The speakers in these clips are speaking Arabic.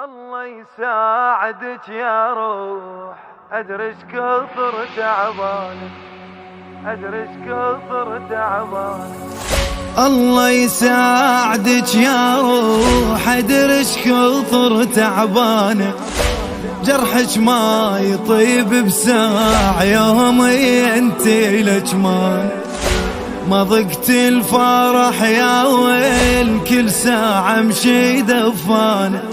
الله يساعدك يا روح، أدري ايش كثر تعبانك، أدري ايش كثر تعبانك. الله يساعدك يا روح، أدري ايش كثر تعبانك. جرحك ما يطيب بساعة يومي انتي لجمان. ما ضقت الفرح يا ويل، كل ساعة مشي دفانه.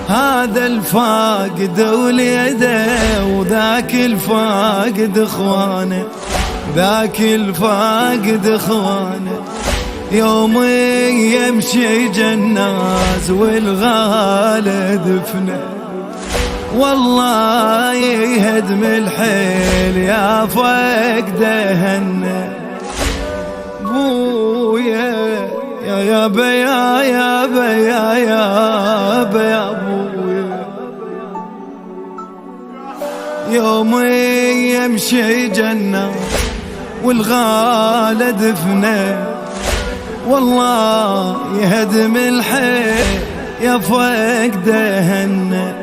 هذا الفاقد وليده وذاك الفاقد اخوانه، ذاك الفاقد اخوانه. يومي يمشي جناز والغالي دفنه، والله يهدم الحيل يا فقده هنه. بويا يا بيا يا بيا يا بيا بويا، يومي يمشي جنة والغالي دفنه، والله يهدم الحيل يا فقده هنه.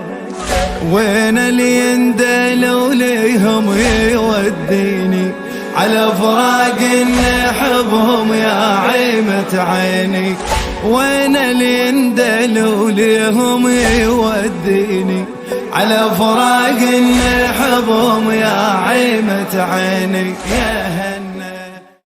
وين اللي يندلوا ليهم يوديني على فراق نحبهم يا عيمة عيني. وين اللي يندلوا ليهم يوديني على فراق نحبهم يا عيمة عيني.